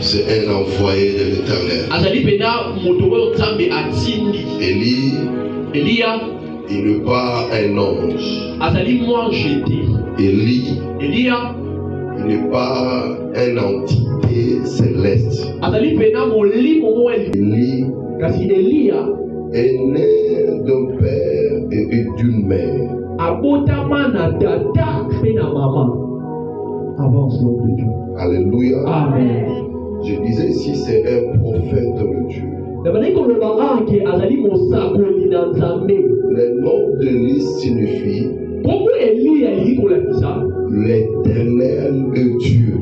C'est un envoyé de l'Éternel. Elia, il n'est pas un ange. Élie, Elia, il n'est pas une entité céleste. Élie Élie est né d'un père et d'une mère. Avance, nom de Dieu. Alléluia. Amen. Je disais ici, c'est un prophète de Dieu. Le nom de Élie signifie l'Éternel est Dieu.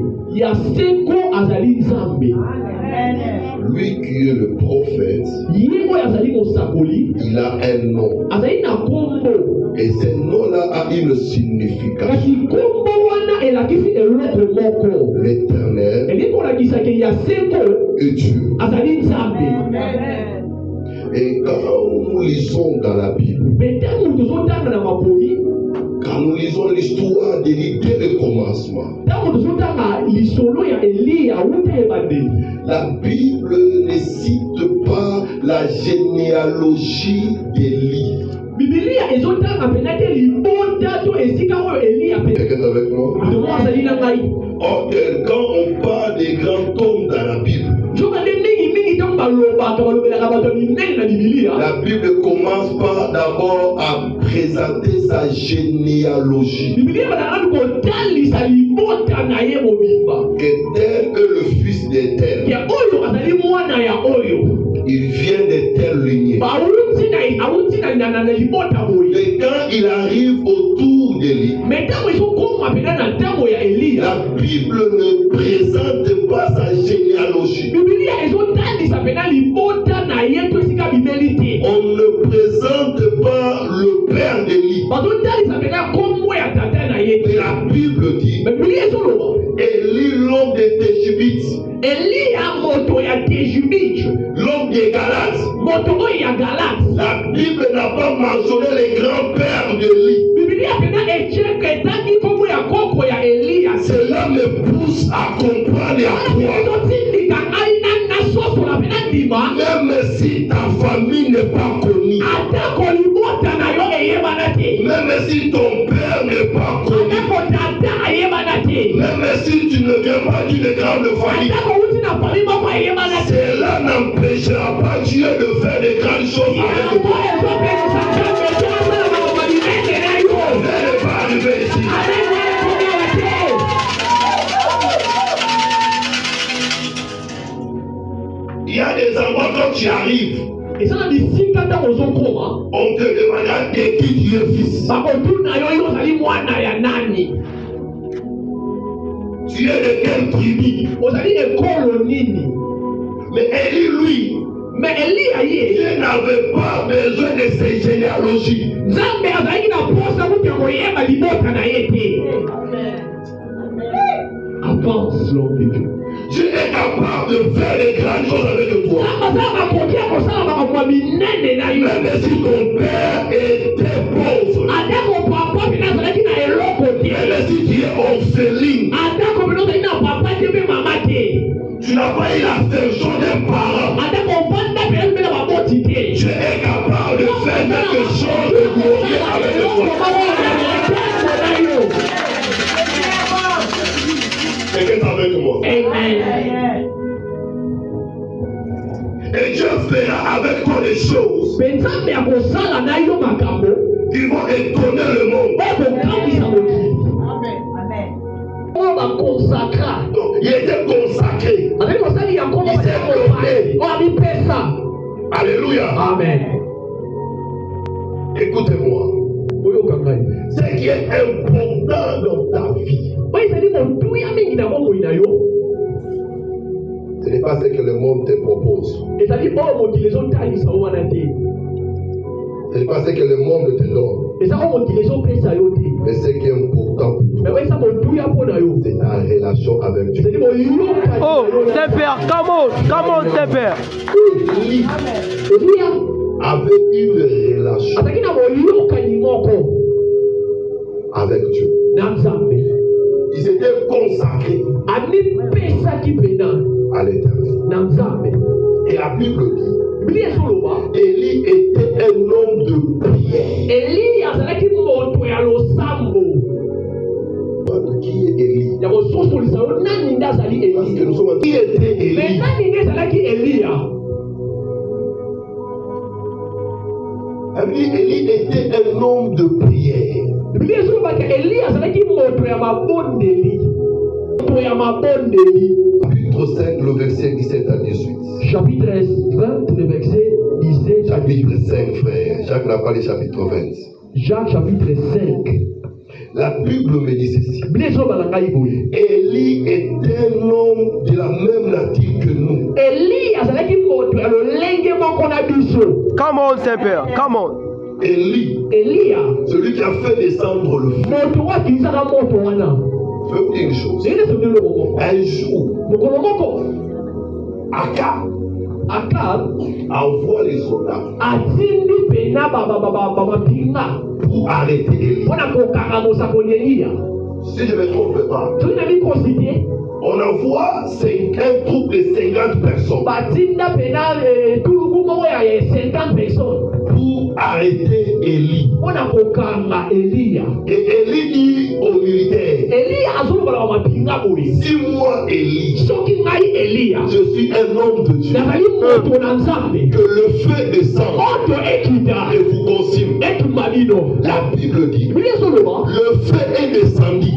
Lui qui est le prophète, il a un nom. Et ce nom-là a une signification. L'Éternel est Dieu. Et quand nous lisons dans la Bible, quand nous lisons l'histoire d'Élie dès le commencement, la Bible ne cite pas la généalogie d'Élie. Quelqu'un est avec moi? Or, quand on parle des grands hommes dans la Bible, la Bible commence par d'abord à présenter sa généalogie. Que tel est le fils de tel. Il vient de telle lignée. Et quand il arrive autour d'Élie, la Bible ne présente pas sa généalogie. On ne présente pas le père d'Élie. Et la Bible dit Élie, l'homme de Tishbite, l'homme des Galates. La Bible n'a pas mentionné les grands-pères d'Élie. Cela me pousse à comprendre et à croire. Même si ta famille n'est pas connue, même si ton père n'est pas connu, même si tu ne viens pas d'une grande famille, cela n'empêchera pas Dieu de faire des grandes choses avec toi. Ne pas arriver ici. Il y a des endroits quand tu arrives, on te demandera de qui tu es fils. Tu es de quelle tribu? Mais Élie, lui, Dieu n'avait pas besoin de ses généalogies. Avance, l'homme de Dieu. Dieu est capable de faire des grandes choses avec toi. Même si ton père était pauvre, même si tu es orpheline, tu n'as pas eu l'attention d'un parent, Dieu est capable de faire quelque chose de glorieux avec toi. Quelqu'un avec moi. Amen. Et Dieu fera avec toi des choses qui vont étonner le monde. Donc, il était consacré. Il s'est donné. Alléluia. Amen. Écoutez-moi. Ce qui est important dans ta vie, ce n'est pas ce que le monde te propose. Ce n'est pas ce que le monde te donne. Mais ce qui est important pour toi, c'est ta relation avec Dieu. Oh, c'est père, come on, c'est père. Élie avait une relation avec Dieu. Ils étaient consacrés à l'éternel. Et la Bible dit, Élie était un homme de prière. Qui est Élie? Parce que nous sommes qui était Élie? Élie était un homme de prière. Chapitre 5, le verset 17 à 18. Chapitre 20, le verset 17. Chapitre 5, frère. Jacques n'a pas le chapitre 20. Jacques chapitre 5. La Bible me dit ceci. Élie était un homme de la même nature que nous. Come on, Saint-Père. Come on. Élie, celui qui a fait descendre le feu. Je veux vous dire une chose. Un jour, Akab envoie les soldats pour arrêter Élie. Si je ne me trompe pas, on envoie un groupe de 50 personnes pour arrêter Élie. Et Élie dit aux militaires, si moi Élie, je suis un homme de Dieu, que le feu descende et vous consume. La Bible dit, le feu est descendu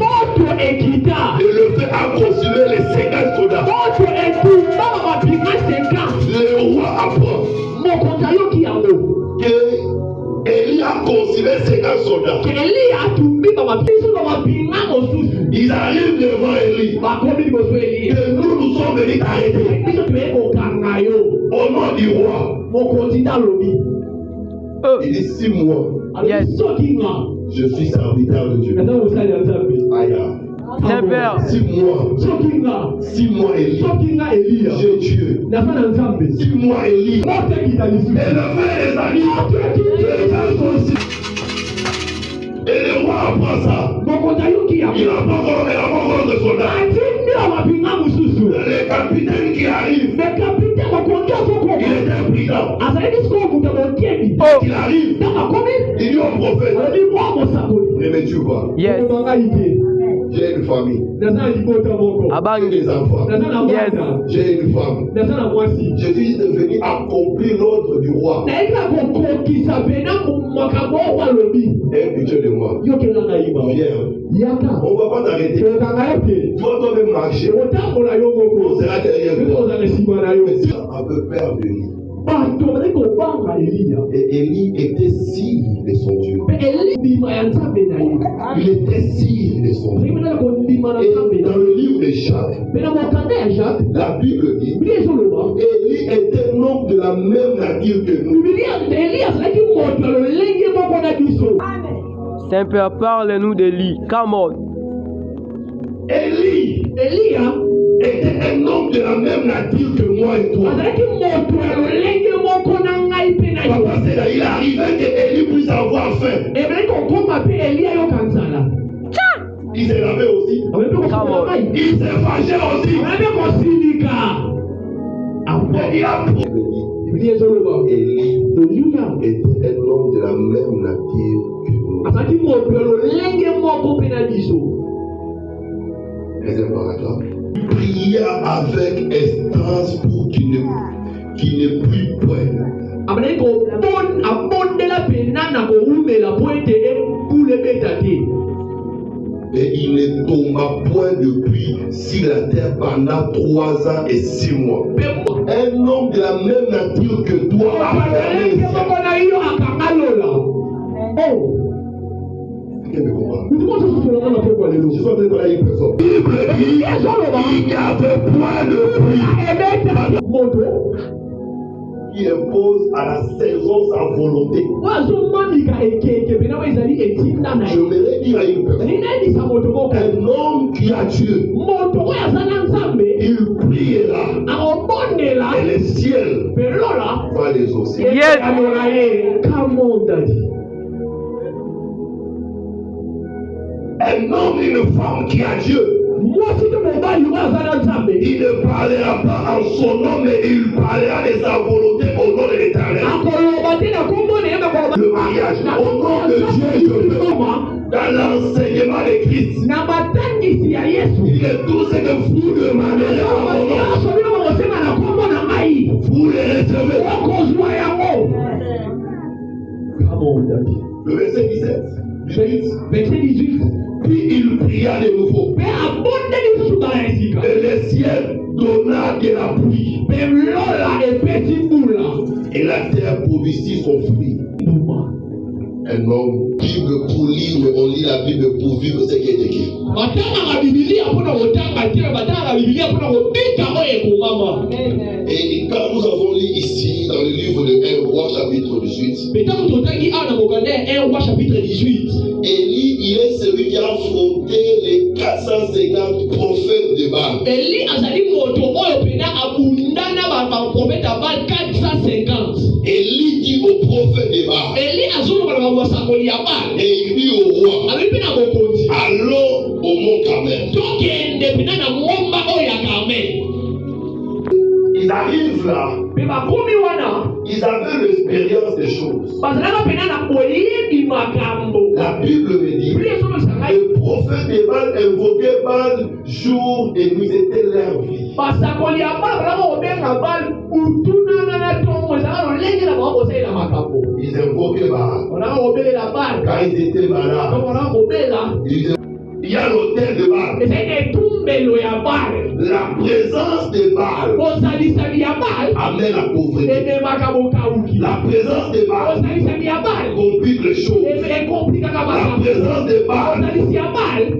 et le feu a consumé les 50 soldats. Le roi apprend que Élie a consumé 50 soldats. Ils arrivent devant Élie. Que nous sommes venus t'arrêter. Au nom du roi. Il dit 6 mois. Yes. Je suis serviteur de Dieu. Aïe. Saint-Père. 6 mois. 6 mois Élie. J'ai Dieu. 6 mois Élie. Et le frère des amis. Et le roi apprend ça. Il n'a pas encore de soldats. Le capitaine qui arrive. Il est imprudent. Il arrive. Il dit au prophète. Ne me tue pas. Yes. J'ai une famille. J'ai Abangi. des enfants. Yes. J'ai une femme. Je suis venu accomplir l'ordre du roi. Aie pitié de moi. Viens. On ne va pas t'arrêter. Toi-même marcher. On sera derrière toi. Mais si on a peu peur de lui. Et Élie était sire de son Dieu. Il était sire de son Dieu. Et dans le livre de Jacques, la Bible dit, Élie était un homme de la même nature que nous. Saint-Père, parle-nous d'Élie. Come on. Élie était un homme de la même nature que moi et toi. Papa, c'est là, il arrivait que Élie puisse avoir faim. Il s'est lavé aussi. Il s'est fâché aussi. Après, il a Élie était un homme de la même nature que nous. Deuxième paragraphe. Pria avec espérance pour qu'il ne prie point. Et il ne tomba point depuis sur la terre pendant 3 ans et 6 mois. Un homme de la même nature que toi a fermé les cieux. Quelqu'un me comprend? Je suis en train de parler à une personne. La Bible dit il n'y avait point de pluie qui impose à la saison sa volonté. J'aimerais dire à une personne, un homme qui a Dieu, il priera et le ciel va les aussi. Yes. Un homme et une femme qui a Dieu. Il ne parlera pas en son nom, mais il parlera de sa volonté au nom de l'Éternel. Le mariage, au nom de Dieu, je veux, dans l'enseignement de Christ. Il est tout ce que vous demandez à mon nom. Vous les recevez. Le verset 17. Verset 18. Puis il pria de nouveau. Et le ciel donna de la pluie. Et la terre produisit son fruit. Un homme, Bible pour lire, mais on lit la Bible pour vivre ce qui est écrit. Et quand nous avons lu ici dans le livre de 1 Roi chapitre 18, Élie, il est celui qui a affronté les 450 prophètes de Baal. Élie dit aux prophètes de Baal. Et il dit au roi, allons au mont Carmel. Ils arrivent là. Ils avaient l'expérience des choses. La Bible me dit, le prophète de Baal invoquait Baal jour et nuit, c'était leur vie. Ils invoquaient Baal. Quand ils étaient malades, il y a l'autel de Baal. La présence de Baal amène la pauvreté. La présence de Baal complique les choses. La présence de Baal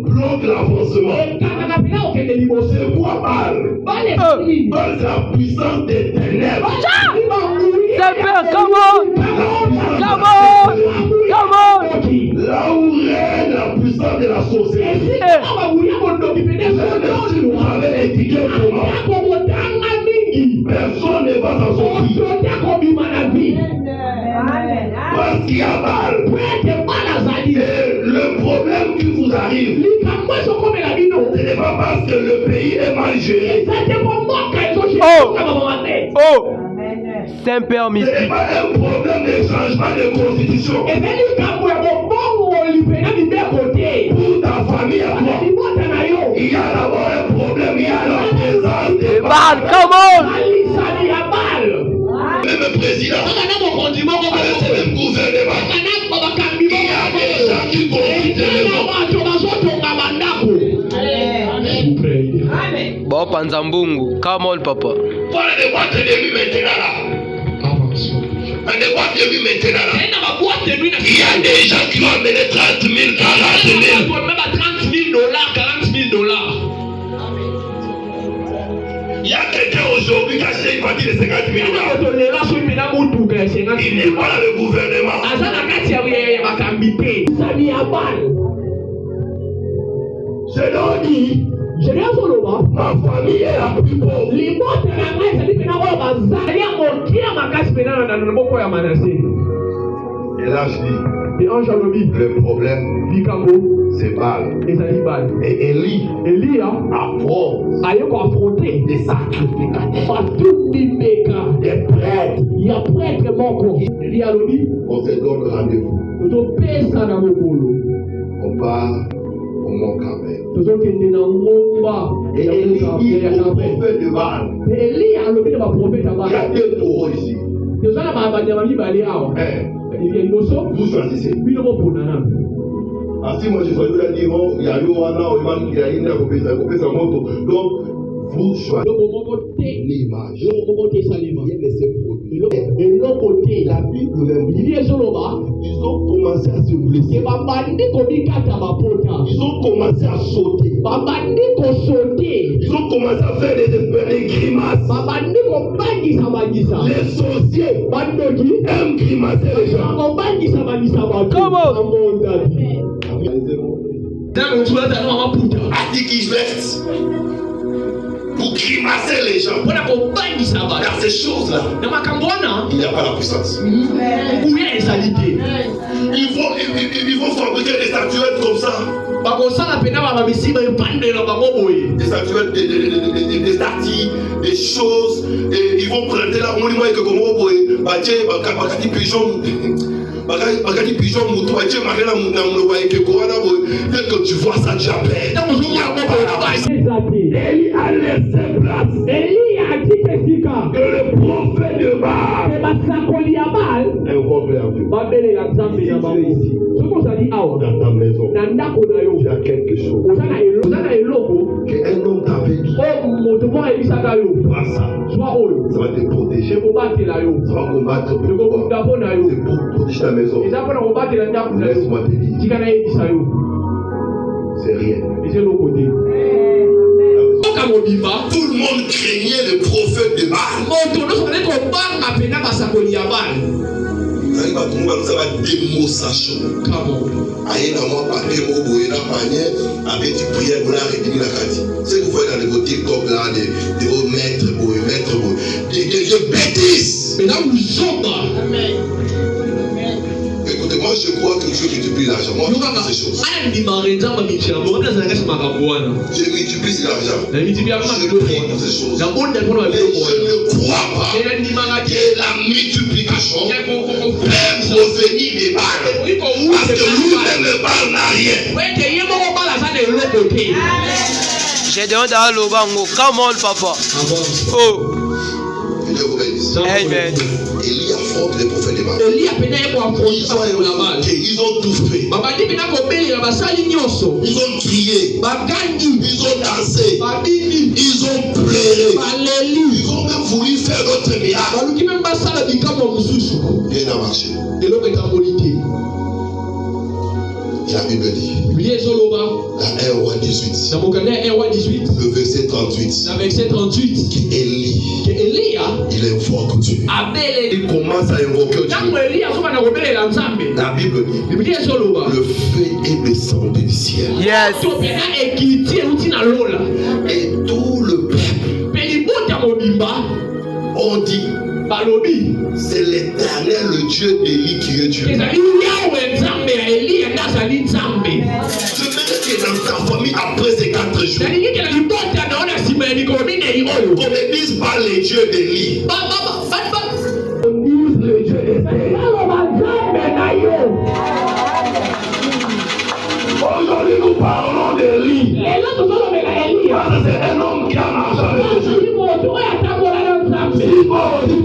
bloque l'avancement. C'est quoi Baal? Baal, c'est la puissance des ténèbres. Come on! Là où règne la puissance de la sorcellerie. Vous avez étudié comment? Personne ne va s'en sortir. Parce qu'il y a Baal. Et le problème qui vous arrive, ce n'est pas parce que le pays est mal géré. Saint-Père mystique. Ce n'est pas un problème de changement de constitution. Pour ta famille à toi, il y a d'abord un problème, il y a la présence de Baal. Come on! Même président, avec ce même gouvernement, il y a des gens qui profitent de Bon, Panzambungu. Come on, papa. Voilà de boîtes de nuit maintenant là. Des boîtes de nuit maintenant là. Il y a des gens qui vont amener 30 000, 40 000. Même à 30 000 $, 40 000 $. Il y a quelqu'un aujourd'hui qui a acheté une voiture de 50 000 $. Il n'est pas dans le gouvernement. Je leur dis, ma famille est la plus pauvre. Et là je dis, le problème, c'est Baal. Et Élie affronte des sacrificateurs, des prêtres. On se donne rendez-vous. On part au mont Carmel. Et Élie dit au prophète de Baal, il y a deux taureaux ici. Vous choisissez. Ainsi, moi je choisis de dire, il y a eu un moto. Donc, vous choisissez l'image. Rien ne s'est produit. De l'autre côté, la Bible même dit, ils ont commencé à se blesser. Ils ont commencé à sauter. Ils ont commencé à faire des grimaces. Les sorciers aiment grimacer les gens. Comment? Atticus Vest. pour grimacer les gens. Dans ces choses-là, il n'y a pas la puissance. Ils vont fabriquer des statuettes comme ça. Des statuettes, des statues, des choses. Et ils vont planter là. Dès que tu vois ça, tu appelles. Élie a laissé place. Que le prophète de Baal invoque leur Dieu. Dans ta maison, il y a quelque chose qu'un homme t'avait dit. Pas ça. Ça va te protéger. Ça va combattre pour toi. C'est pour protéger ta maison. Laisse-moi te dire. C'est rien. Tout le monde craignait le prophète de Baal. Ça va démonstration. Aïe, moi, pas de mots, avec du prière, vous l'avez dit la carte. C'est que vous voyez dans vos TikTok là, de vos maîtres, des bêtises. Mais là, vous sommes. Écoutez, moi je crois que Dieu multiplie l'argent. Moi je fais ces choses. Je multiplie cet argent. Je prie pour ces choses. Mais je ne crois pas que la multiplication peut provenir des balles. Parce que lui-même le balle n'a rien. J'ai demandé à l'Obango. Come on, papa. Oh. Que Dieu vous bénisse. Amen. Élie affronte les prophètes des balles. Ils ont tout fait. Ils ont crié. Ils ont dansé. Ils ont pleuré. Ils ont même voulu faire d'autres miracles. Rien n'a marché. La Bible dit. La 1 roi 18. Le verset 38. Qu'Élie, il invoque Dieu. Il commence à invoquer Dieu. La Bible dit. Le feu est descendu du ciel. Yes. Et tout le peuple ont dit. C'est l'Éternel, le Dieu d'Élie qui est Dieu. Je veux que dans ta famille, après ces 4 jours, qu'on ne dise pas les dieux d'Élie. On dise les dieux d'Élie. Aujourd'hui, nous parlons d'Élie. C'est un homme qui a marché avec Dieu. Si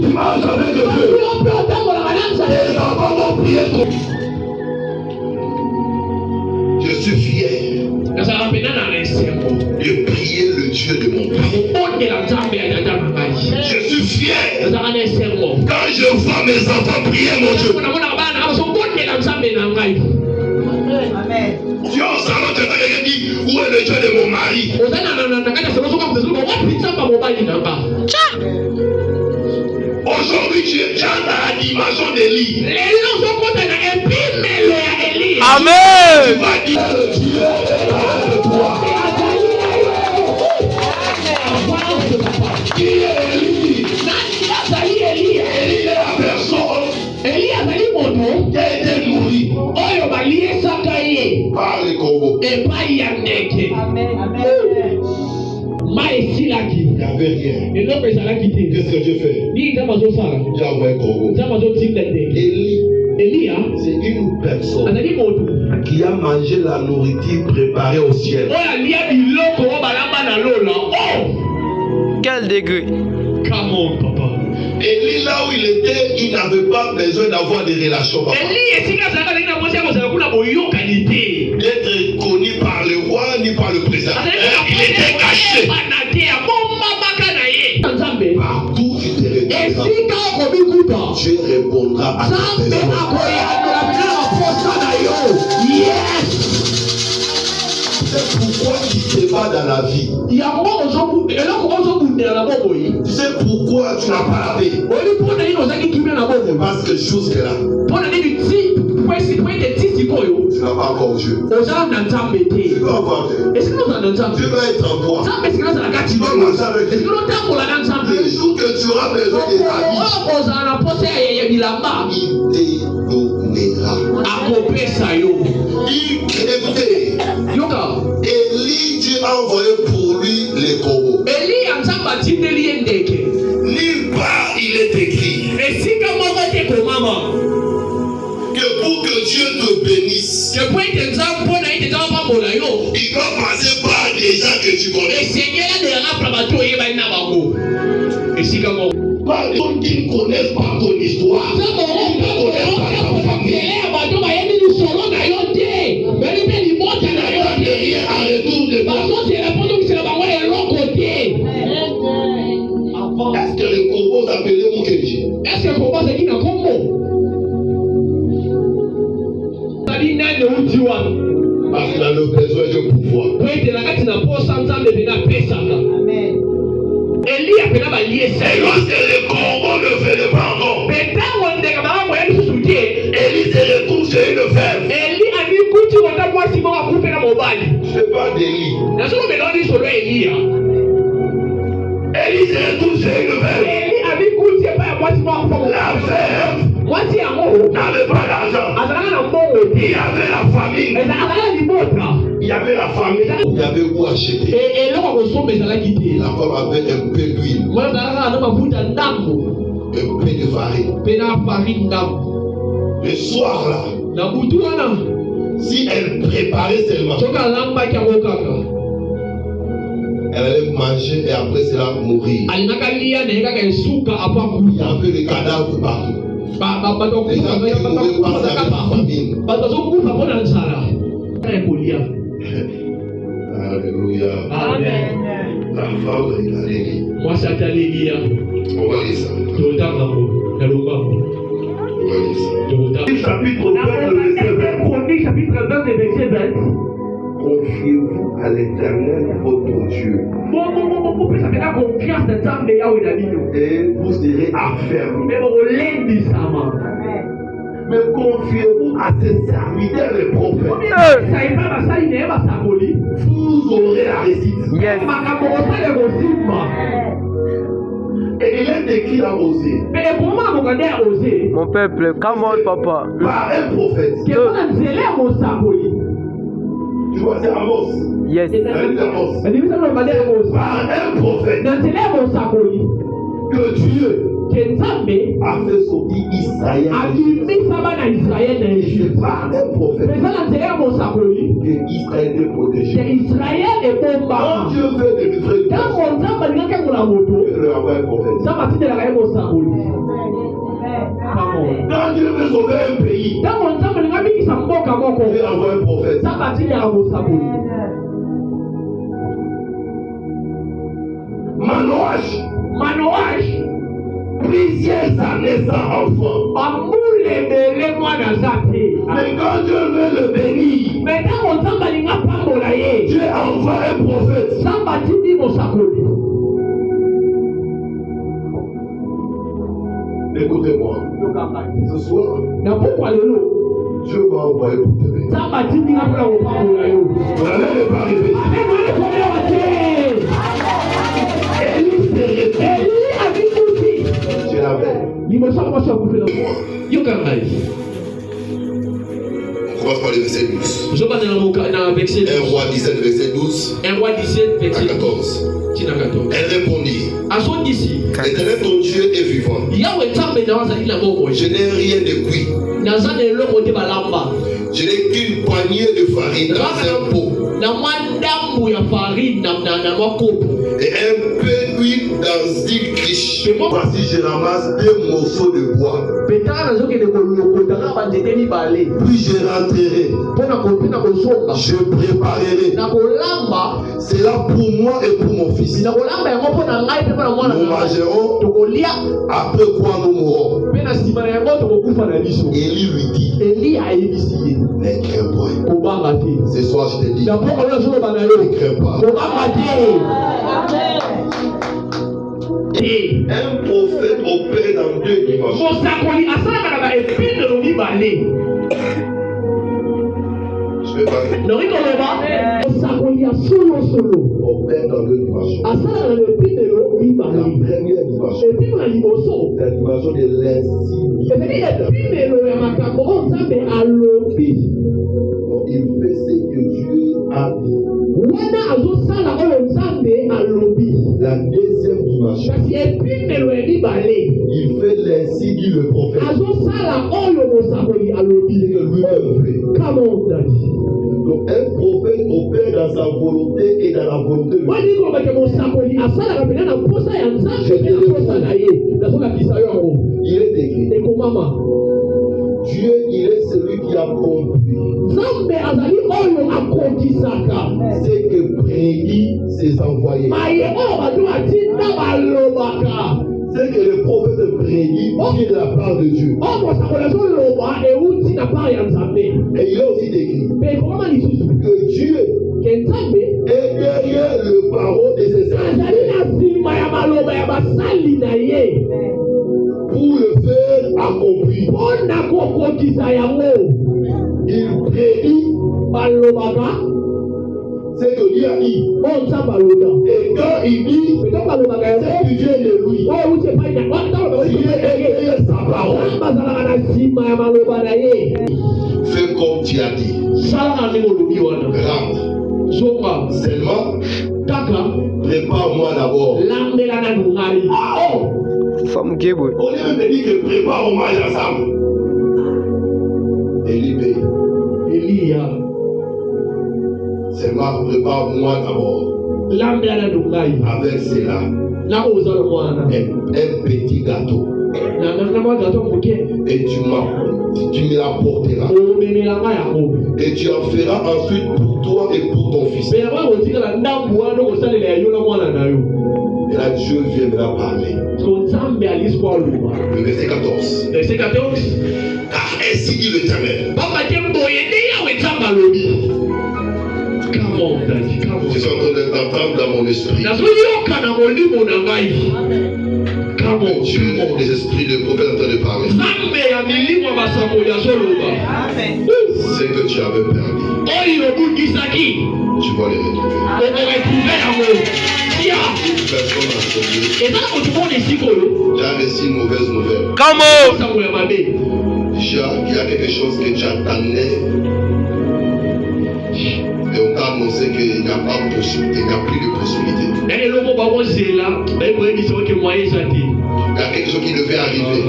tu marches avec Dieu, et avant de prier, je suis fier de prier le Dieu de mon père. Je suis fier quand je vois mes enfants prier mon Dieu. Dieu au salon, tu as quelqu'un dit, où est le Dieu de mon mari? Aujourd'hui, tu es dans la dimension d'Élie. Amen. Tu vas dire le Dieu de toi. Qui est Élie? Élie est la personne qui a été nourrie par les corbeaux. Il n'y avait rien. Qu'est-ce que Dieu fait? Il a envoyé un corbeau. Élie, c'est une personne qui a mangé la nourriture préparée au ciel. Quel degré. Come on, papa. Élie, là où il était, il n'avait pas besoin d'avoir des relations. D'être connu par le roi ni par le président. Il était caché. Partout il te répondra. Dieu répondra à tes besoins. C'est pourquoi tu te bats dans la vie. Tu sais pourquoi tu n'as pas la paix? Parce que jusque là, Tu n'as pas encore Dieu. Tu dois avoir Dieu. Dieu doit être en toi. Tu dois marcher avec lui. Le jour que tu auras besoin de ta vie, il te donnera. Il crèverait. Élie, Dieu a envoyé pour lui les corbeaux. Nulle part il est écrit que pour que Dieu te bénisse, il doit passer par des gens que tu connais. Pas des gens qui ne connaissent pas ton histoire, qui ne connaissent pas ta famille. Il n'y a rien en retour de toi. Est-ce que le corbeau s'appelait Moukeli? Est-ce que le corbeau c'est qui n'a combo? Parce qu'il a le besoin de pouvoir. Et lorsque le corbeau ne fait le pardon, Élie se retrouve chez une femme. Je parle d'Élie. Élie se retrouve chez une femme. La femme n'avait pas d'argent. Il y avait la famine. Il y avait la famine. Il y avait où acheter. La femme avait un peu d'huile. Un peu de farine. Le soir là, si elle préparait seulement, elle allait manger et après cela mourir. Il y avait des cadavres partout. Les gens qui pouvaient passer avec la famine. Alléluia. Amen. La femme de Élie. On va lire ça. Chapitre 20, verset 20. Confiez-vous à l'Éternel, votre Dieu. Et vous serez affermis. Mais confiez-vous à ses serviteurs, les prophètes. Vous aurez la réussite. Et il est écrit à Osée. Mon peuple, come on, papa. Par un prophète. Tu vois, c'est Amos. Yes. Par un prophète que Dieu a fait sortir Israël. Et par un prophète que Israël est protégé. Quand Dieu veut délivrer le peuple, il lui envoie un prophète. Quand Dieu veut sauver un pays, il lui envoie un prophète. Manoach, plusieurs années sans enfant. Mais quand Dieu veut le bénir, Dieu envoie un prophète. Écoutez-moi, ce soir, Dieu va envoyer pour te bénir. Vous n'allez pas arriver. Tu l'avais. On commence par le verset 12. 1 Roi 17, verset 12 à 14. Elle répondit: L'Éternel ton Dieu est vivant. Je n'ai rien de cuit. Je n'ai qu'une poignée de farine dans un pot. Et un peu d'huile dans une criche. Voici, je ramasse 2 morceaux de bois. Puis je rentrerai. Je préparerai. C'est là pour moi et pour mon fils. Nous mangerons, après quoi nous mourrons. Élie lui dit: ne crains point. Ce soir je te dis, ne crains pas. Un prophète opère dans 2 dimensions. Je vais parler. Opère dans deux dimensions. La première dimension, c'est la dimension de l'insignifiance. Il fait ce que Dieu a dit. La deuxième dimension, il fait l'ainsi dit le prophète. Donc un prophète opère dans sa volonté et dans la volonté de Dieu. Il est écrit. Dieu, il est celui qui a compris ce que prédit ses envoyés. Ce que le prophète prédit vient de la part de Dieu. Et il a aussi décrit que Dieu est derrière le barreau de ses serviteurs pour le faire accomplir. Il prédit ce que Dieu a dit. Et quand il dit c'est que Dieu est de lui, Dieu est derrière sa parole. Fais comme tu as dit. Rentre. Seulement, prépare-moi d'abord. Femme Géboué. On est même dit que prépare au mariage ensemble. Élie paye. Seulement, prépare-moi d'abord. Avec cela, un petit gâteau. Et tu me l'apporteras. Et tu en feras ensuite pour toi et pour ton fils. Et là, Dieu viendra parler. Le verset 14. Car ainsi dit l'Éternel. Je suis en train d'entendre dans mon esprit. Dieu, les esprits de prophète en train de parler. C'est que tu avais perdu. Tu vas les retrouver. Personne n'a sauvé. Tu as reçu une mauvaise nouvelle. Il y a quelque chose que tu attendais. Et on t'a annoncé qu'il n'y a pas de possibilité, il n'y a plus de possibilité. Il y a quelque chose qui devait arriver.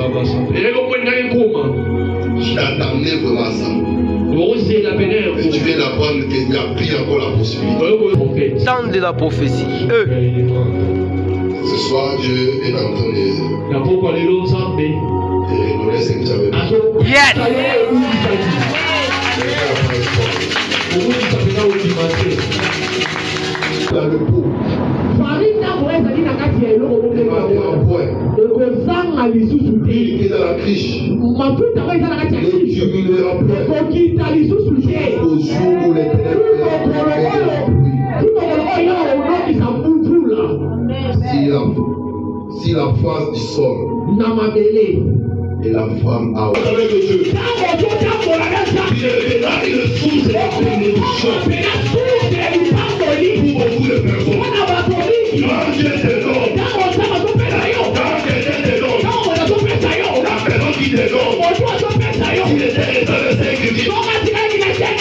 Tu t'attendais vraiment à ça. Et tu viens d'apprendre qu'il n'y a plus encore la possibilité. Temps de la prophétie. Ce soir, Dieu est en train de redonner ce que tu avais besoin. Yes! Dans le pot. L'huile qui est dans la criche. Ne diminuera plus. Au jour où les si la face du sol et la femme a avec Dieu. Il est là, il est sous la bénédiction. Pour beaucoup de personnes. Quand Dieu te donne, la personne qui te donne, il est dans le sacrifice.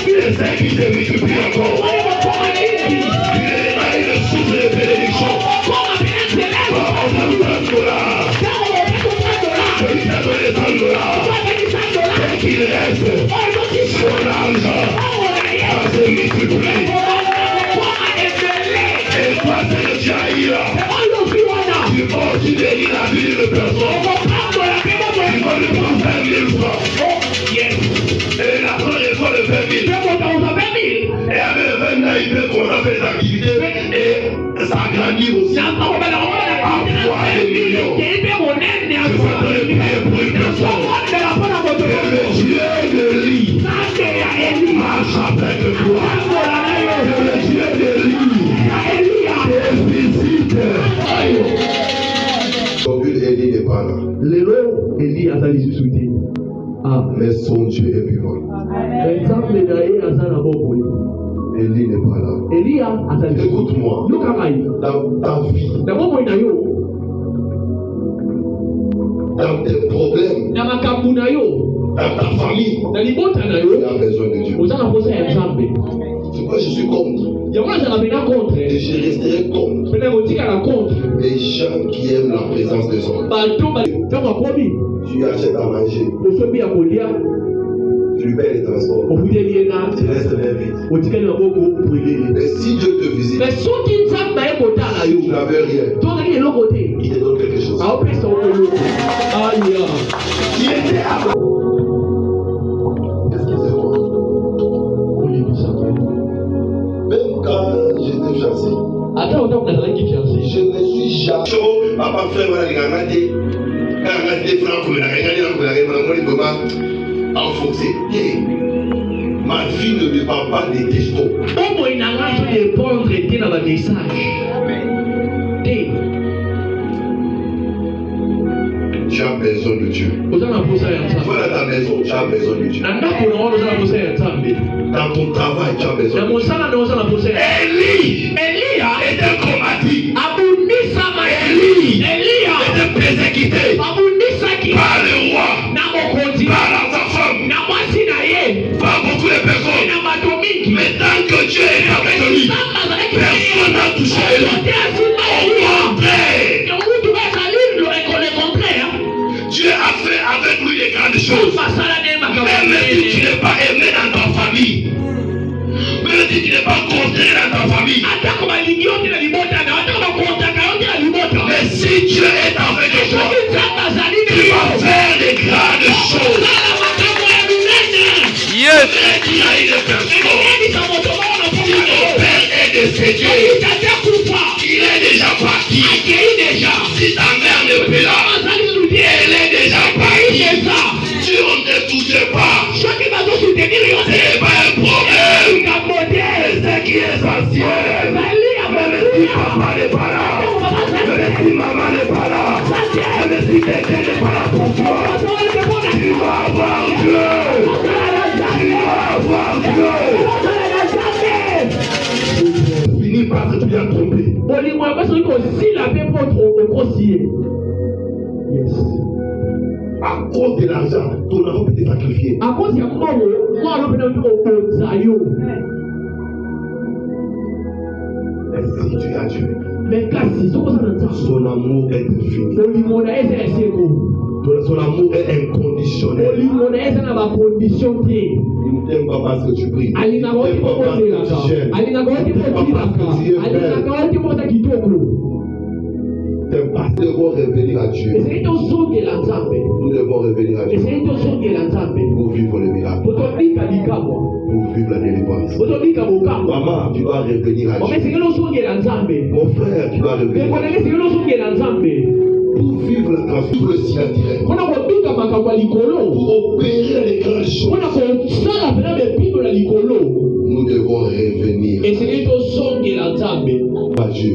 Le sacrifice est multiplié encore. Il est là, il est sous les bénédictions. Qu'il reste son argent à se multiplier. Et toi, c'est que tu as eu là. Tu délies la vie de personne. Tu vas le prendre 20 000 francs. Et la première fois, le 20 000. Et avec le 20 000, il peut commencer ses activités. Et ça grandit aussi. À fois des millions. Je suis en train de prier pour une personne. Le Dieu de Lie marche avec toi. Le Dieu de Lie te visite. Aujourd'hui, Élie n'est pas là. Mais son Dieu est vivant. Élie n'est pas là. Écoute-moi. Dans ta vie, dans tes problèmes, dans ta famille, tu as besoin de Dieu. C'est pourquoi je suis contre. Et je resterai contre les gens qui aiment la présence des hommes. Tu achètes à manger, tu lui payes les transports, tu restes bien vite. Mais si Dieu te visite, si tu n'avais rien, il te donne quelque chose. Il était à qu'est-ce qu'il fait quoi? Même quand j'étais fiancé, je ne suis jamais papa frère voilà les gars quand on a des francs comme la enfoncé. Ma vie ne dépend pas des textos. Tu as besoin de Dieu. Voilà ta maison, tu as besoin de Dieu. Dans ton travail, tu as besoin de Dieu. Élie était combattu. Élie était persécuté par le roi, par sa femme, par beaucoup de personnes. Mais tant que Dieu est avec lui, personne n'a touché Élie. Au contraire, Dieu a fait avec lui des grandes choses. Même si tu n'es pas aimé dans ta famille, même si tu n'es pas considéré dans ta famille, mais si Dieu est avec toi, tu vas faire des grandes choses. Yes. Il y a une personne, ton père est décédé, il est déjà parti. Si ta mère n'est plus là, elle est déjà partie. Tu ne te touches pas, ce n'est pas un problème. C'est ce qui est essentiel. Même si papa n'est pas là, même si maman n'est pas là, même si quelqu'un n'est pas là pour toi, tu vas avoir Dieu. Tu vas avoir Dieu. Fini par que tu viens tromper. Yes. À cause de l'argent, ton argent peut te sacrifier. Mais si tu as Dieu, son amour est infini. Son amour est inconditionnel. Il ne t'aime pas parce que tu pries. Il ne t'aime pas parce que tu gênes. Il ne t'aime pas parce que tu es belle. Nous devons revenir à Dieu. Nous devons revenir à Dieu pour vivre le miracle, pour vivre la délivrance. Maman, tu vas revenir à Dieu. Mon frère, tu vas revenir à Dieu. Pour vivre la transformation, le ciel direct. Pour opérer les grandes choses. Nous devons revenir à Dieu.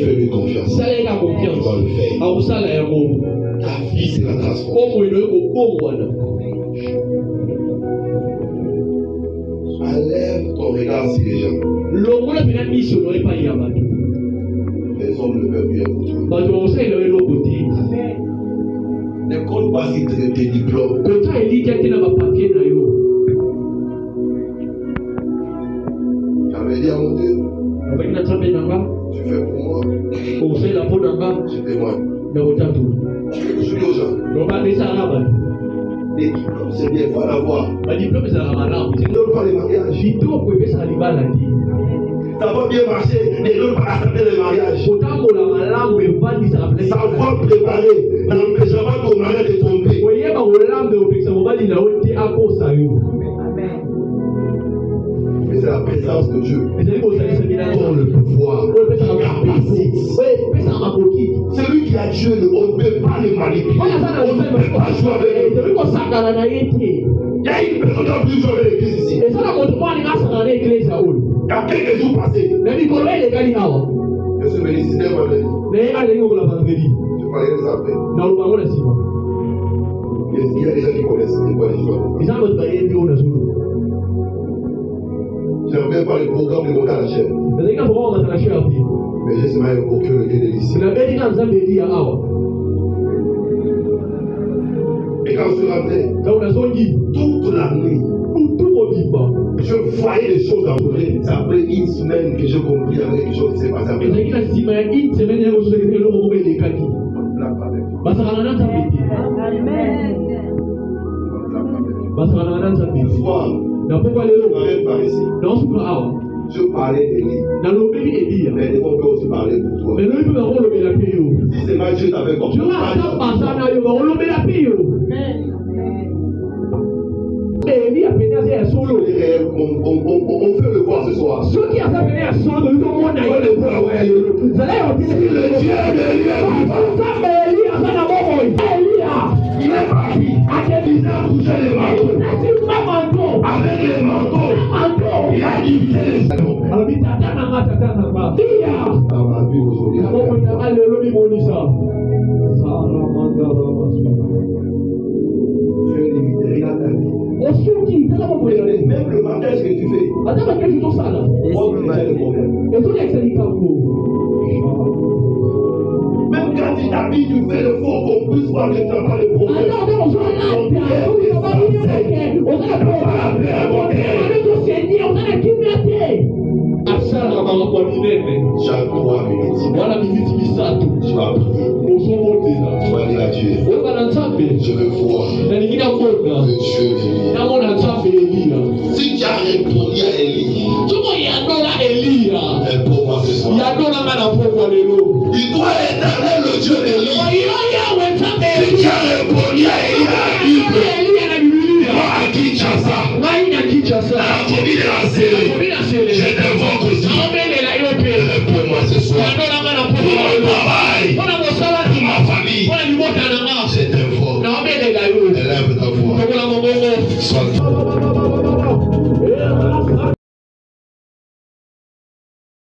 Fais-lui confiance. Il va le faire. Ta vie sera transformée. Enlève ton regard sur les gens. Les hommes ne peuvent rien pour toi. Ne compte pas si tes diplômes. J'avais dit à mon Dieu, tu fais pour moi. Je témoigne. Je suis aux gens. Les diplômes, c'est bien, il faut en avoir. Ne donne pas les mariages. Ça va bien marcher, ne donne pas attendre les mariages. Ça va préparer, n'empêchera pas ton mariage de tomber. Mais c'est la présence de Dieu. Dans le pouvoir, celui qui a Dieu, on ne peut pas le manipuler. On ne peut pas jouer avec lui. Il y a une personne qui a pu jouer avec l'église ici. Il y a quelques jours passés. Je suis venu ici dès vendredi. Je parlais des après. Il y a des gens qui connaissent. c'était quoi l'histoire? Ils ont votre barrière de haut dans le J'aimerais pas le programme de monter à la chair. mais quand vous rentrez dans la chair, Mais j'ai seulement évoqué le Dieu de l'ici. c'est la bête quand vous avez dit à Et quand je suis rentré, quand on a son dit, toute la nuit, tout au vivant. je voyais les choses en vrai. C'est après une semaine que j'ai compris avec les choses qui s'est passées après. Et c'est qu'il a dit, une semaine, il y a une chose qui est le moment où il est kaki. Parce que la nana t'a pété. Parce que la nana t'a pété. Dans pourquoi les lots? Dans ce cas, je parlais de lui. dans l'obéi et dire. Mais on peut aussi parler pour toi. Mais nous, il peut avoir l'obéi la paix. Si c'est pas Dieu t'avait compris. Je vais attendre par ça, on l'obéi la paix. Mais Élie a pété à solo. On peut le voir ce soir. Ceux qui ont pété à solo, tout le monde a eu le pouvoir. Vous allez dire que le Dieu de Dieu a Élie a fait la mort. Il est parti. À quel visage coucher les manteaux? C'est pas manteau. Avec les manteaux. Il a divisé les manteaux. Alors, il t'a Dans ma vie aujourd'hui. Tu es limité, regarde ta vie. Même le matin, ce que tu fais. Moi, c'est le problème. Même quand tu t'habilles, tu fais le faux qu'on puisse voir que tu n'as pas de problème. Chaque 3 minutes, tu vas prier. Tu vas dire à Dieu, je veux voir que Dieu vit. Si tu as répondu à Élie, réponds-moi ce soir. Il doit éteindre le Dieu d'Élie. Si tu as répondu à Élie à la Bible, à Kinshasa, à la commune de la Sélé, je t'invoque aussi. Réponds-moi ce soir.